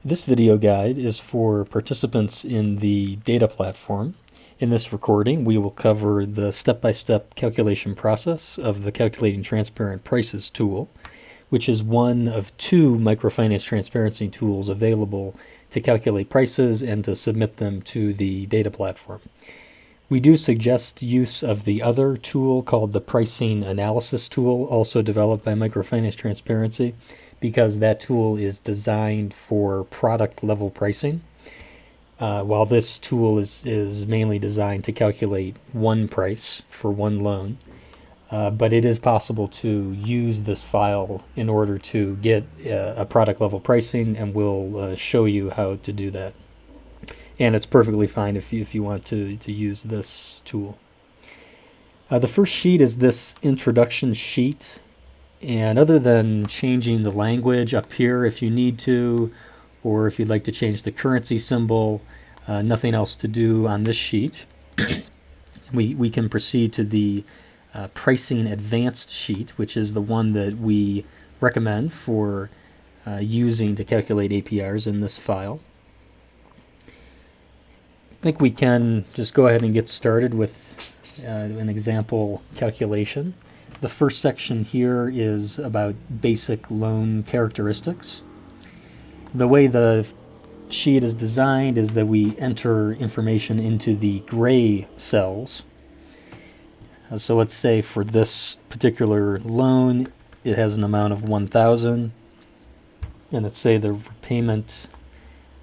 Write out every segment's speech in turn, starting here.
This video guide is for participants in the data platform. In this recording, we will cover the step-by-step calculation process of the Calculating Transparent Prices tool, which is one of two microfinance transparency tools available to calculate prices and to submit them to the data platform. We do suggest use of the other tool called the Pricing Analysis tool, also developed by Microfinance Transparency, because that tool is designed for product level pricing, while this tool is mainly designed to calculate one price for one loan. But it is possible to use this file in order to get a product level pricing, and we'll show you how to do that. And it's perfectly fine if you want to use this tool. The first sheet is this introduction sheet. And other than changing the language up here if you need to, or if you'd like to change the currency symbol, nothing else to do on this sheet. We can proceed to the Pricing Advanced sheet, which is the one that we recommend for using to calculate APRs in this file. I think we can just go ahead and get started with an example calculation. The first section here is about basic loan characteristics. The way the sheet is designed is that we enter information into the gray cells. So let's say for this particular loan, it has an amount of 1,000, and let's say the repayment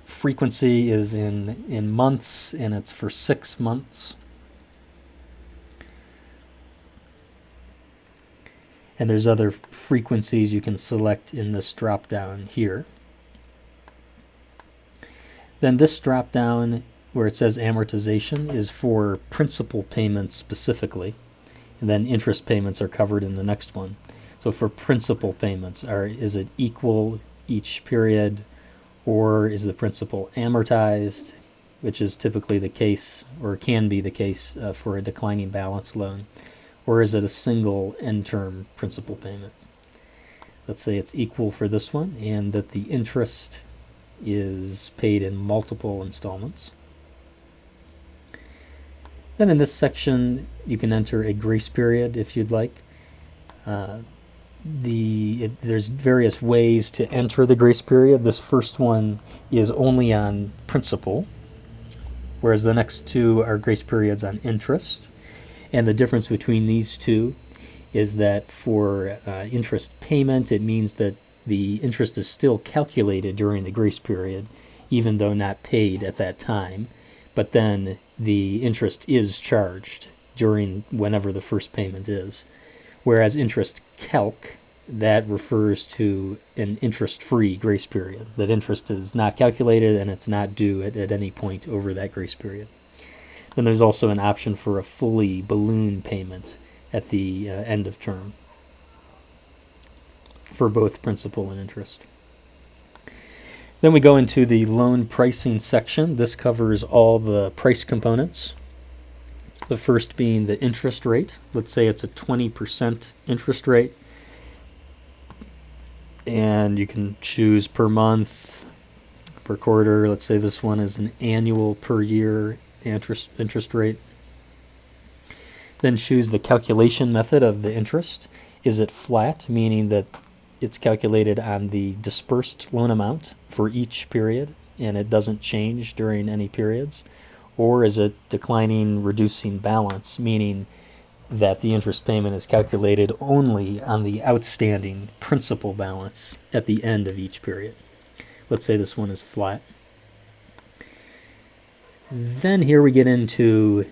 frequency is in months, and it's for 6 months. And there's other frequencies you can select in this drop down here. Then this drop down where it says amortization is for principal payments specifically, and then interest payments are covered in the next one. So for principal payments, is it equal each period, or is the principal amortized, which is typically the case, or can be the case for a declining balance loan, or is it a single end term principal payment? Let's say it's equal for this one, and that the interest is paid in multiple installments. Then in this section, you can enter a grace period if you'd like. There's various ways to enter the grace period. This first one is only on principal, whereas the next two are grace periods on interest. And the difference between these two is that for interest payment, it means that the interest is still calculated during the grace period, even though not paid at that time. But then the interest is charged during whenever the first payment is. Whereas interest calc, that refers to an interest-free grace period. That interest is not calculated and it's not due at any point over that grace period. Then there's also an option for a fully balloon payment at the end of term for both principal and interest. Then we go into the loan pricing section. This covers all the price components. The first being the interest rate. Let's say it's a 20% interest rate. And you can choose per month, per quarter. Let's say this one is an annual per year interest rate. Then choose the calculation method of the interest. Is it flat, meaning that it's calculated on the dispersed loan amount for each period and it doesn't change during any periods? Or is it declining, reducing balance, meaning that the interest payment is calculated only on the outstanding principal balance at the end of each period? Let's say this one is flat. Then here we get into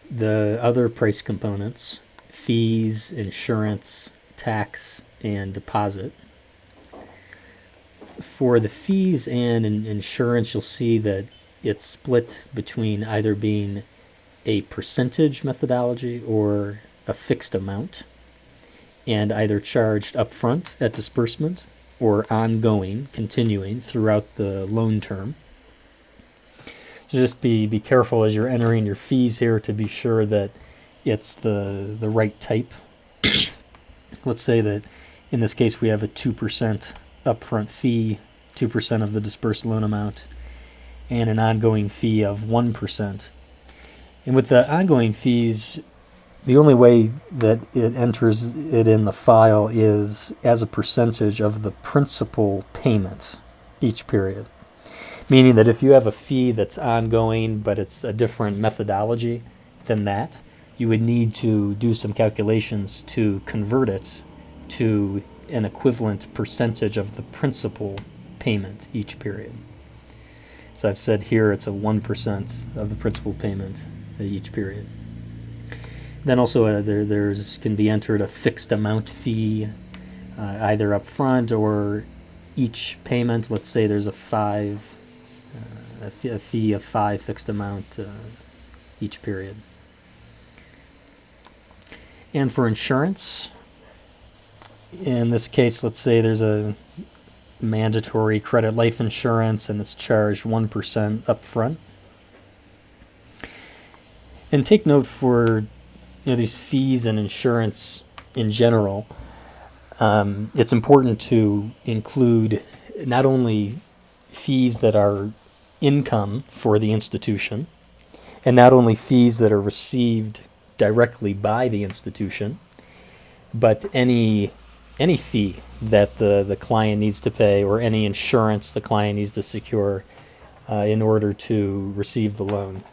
the other price components: fees, insurance, tax, and deposit. For the fees and insurance, you'll see that it's split between either being a percentage methodology or a fixed amount, and either charged upfront at disbursement or ongoing, continuing throughout the loan term. So just be careful as you're entering your fees here to be sure that it's the right type. Let's say that in this case we have a 2% upfront fee 2% of the dispersed loan amount, and an ongoing fee of 1%. And with the ongoing fees, the only way that it enters it in the file is as a percentage of the principal payment each period. Meaning that if you have a fee that's ongoing, but it's a different methodology than that, you would need to do some calculations to convert it to an equivalent percentage of the principal payment each period. So I've said here it's a 1% of the principal payment each period. Then also there's can be entered a fixed amount fee, either up front or each payment. Let's say there's a fee of 5 fixed amount each period. And for insurance, in this case, let's say there's a mandatory credit life insurance and it's charged 1% up front. And take note for these fees and insurance in general, it's important to include not only fees that are income for the institution, and not only fees that are received directly by the institution, but any fee that the client needs to pay, or any insurance the client needs to secure in order to receive the loan.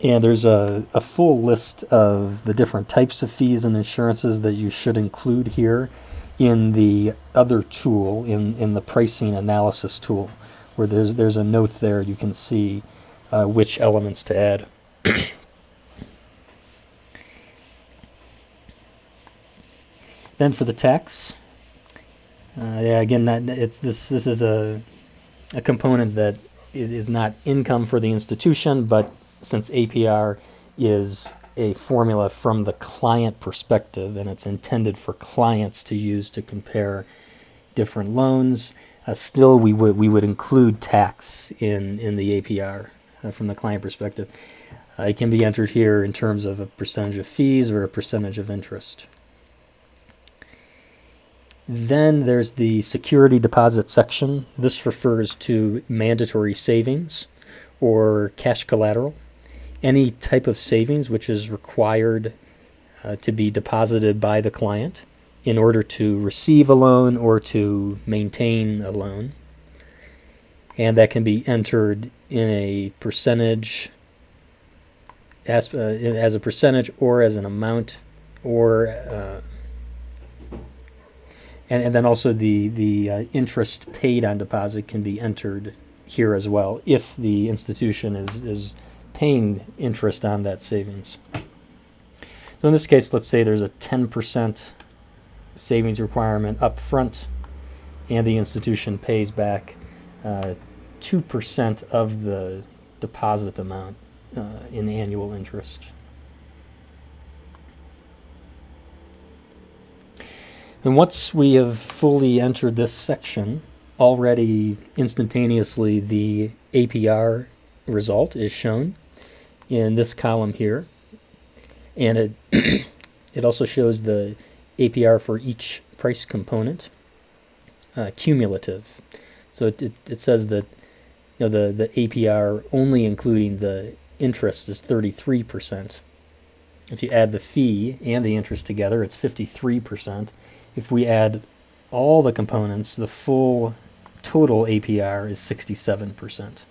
And there's a full list of the different types of fees and insurances that you should include here in the other tool, in the pricing analysis tool, where there's a note there you can see which elements to add. Then for the tax, again, this is a component that is not income for the institution, but since APR is a formula from the client perspective and it's intended for clients to use to compare different loans, still we would include tax in the APR from the client perspective. It can be entered here in terms of a percentage of fees or a percentage of interest. Then there's the security deposit section. This refers to mandatory savings or cash collateral. Any type of savings which is required to be deposited by the client in order to receive a loan or to maintain a loan. And that can be entered in a percentage, as a percentage or as an amount, or and then also the interest paid on deposit can be entered here as well if the institution is paying interest on that savings. So in this case, let's say there's a 10% savings requirement up front, and the institution pays back 2% of the deposit amount in annual interest. And once we have fully entered this section, already instantaneously the APR result is shown in this column here, and it also shows the APR for each price component, cumulative. So it says that the APR only including the interest is 33%. If you add the fee and the interest together, it's 53%. If we add all the components, the full total APR is 67%.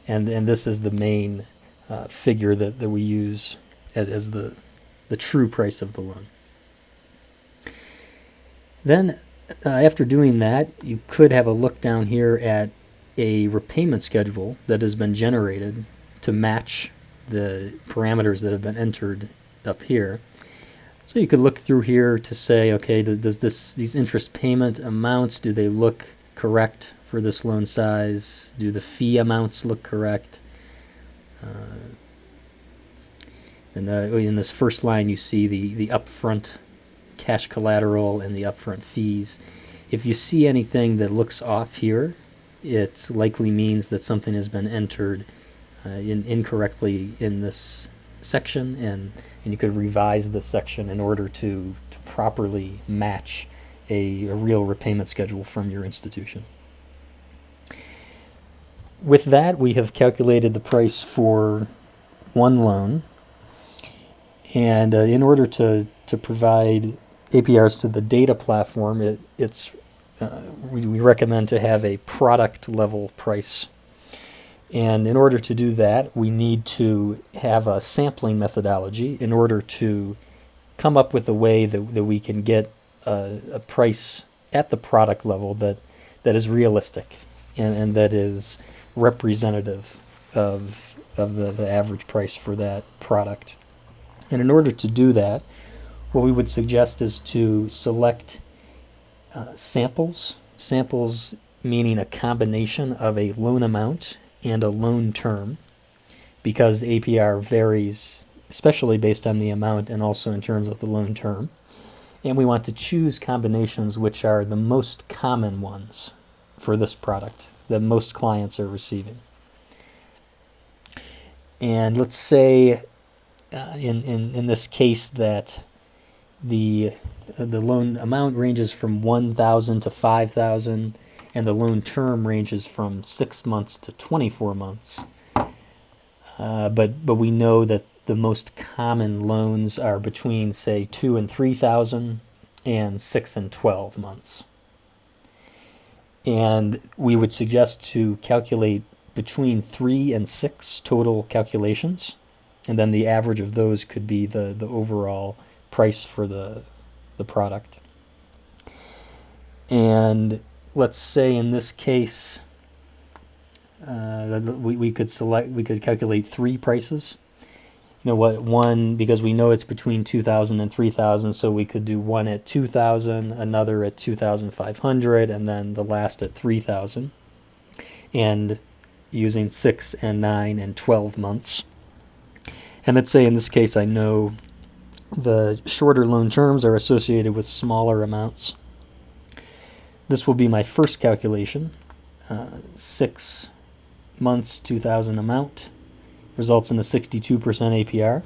And this is the main figure that we use as the true price of the loan. Then after doing that, you could have a look down here at a repayment schedule that has been generated to match the parameters that have been entered up here. So you could look through here to say, okay, does these interest payment amounts, do they look correct for this loan size? Do the fee amounts look correct? And in this first line, you see the upfront cash collateral and the upfront fees. If you see anything that looks off here, it likely means that something has been entered incorrectly in this section, and you could revise this section in order to properly match a real repayment schedule from your institution. with that, we have calculated the price for one loan. And in order to provide APRs to the data platform, we recommend to have a product level price. And in order to do that, we need to have a sampling methodology in order to come up with a way that we can get a price at the product level that is realistic and that is representative of the average price for that product. And in order to do that, what we would suggest is to select samples. Samples meaning a combination of a loan amount and a loan term, because APR varies, especially based on the amount and also in terms of the loan term. And we want to choose combinations which are the most common ones for this product that most clients are receiving. And let's say in this case that the loan amount ranges from $1,000 to $5,000, and the loan term ranges from 6 months to 24 months. But we know that the most common loans are between, say, 2,000 and 3,000 and 6 and 12 months. And we would suggest to calculate between 3 and 6 total calculations, and then the average of those could be the overall price for the product. And let's say in this case we could calculate 3 prices. One, because we know it's between 2,000 and 3,000, so we could do one at 2,000, another at 2,500, and then the last at 3,000, and using 6 and 9 and 12 months. And let's say in this case I know the shorter loan terms are associated with smaller amounts. This will be my first calculation. 6 months, 2,000 amount results in a 62% APR.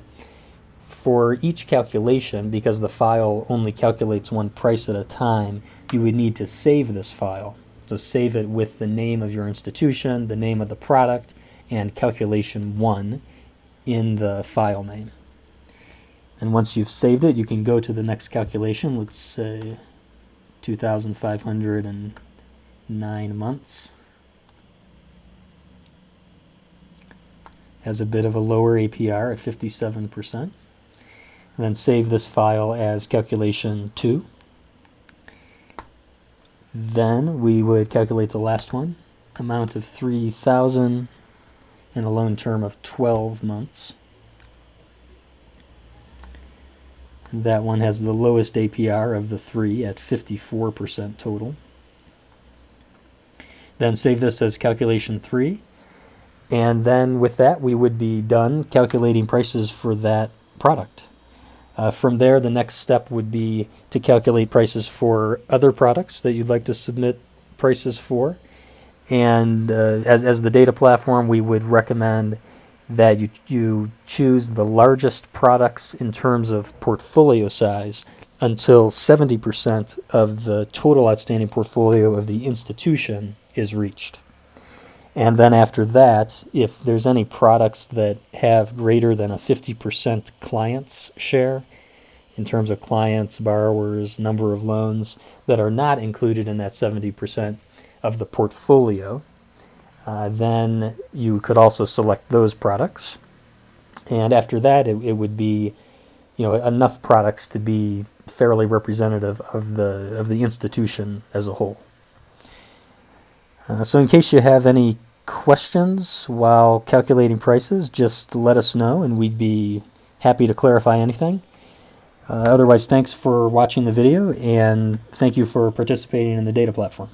For each calculation, because the file only calculates one price at a time, you would need to save this file. So save it with the name of your institution, the name of the product, and calculation 1 in the file name. And once you've saved it, you can go to the next calculation. Let's say 2,509 months. Has a bit of a lower APR at 57%. And then save this file as calculation 2. Then we would calculate the last one, amount of 3,000 and a loan term of 12 months. And that one has the lowest APR of the 3 at 54% total. Then save this as calculation 3. And then with that, we would be done calculating prices for that product. From there, the next step would be to calculate prices for other products that you'd like to submit prices for. And as the data platform, we would recommend that you choose the largest products in terms of portfolio size until 70% of the total outstanding portfolio of the institution is reached. And then after that, if there's any products that have greater than a 50% clients share, in terms of clients, borrowers, number of loans, that are not included in that 70% of the portfolio, then you could also select those products. And after that, it would be enough products to be fairly representative of the institution as a whole. So in case you have any questions while calculating prices, just let us know and we'd be happy to clarify anything. Otherwise, thanks for watching the video and thank you for participating in the data platform.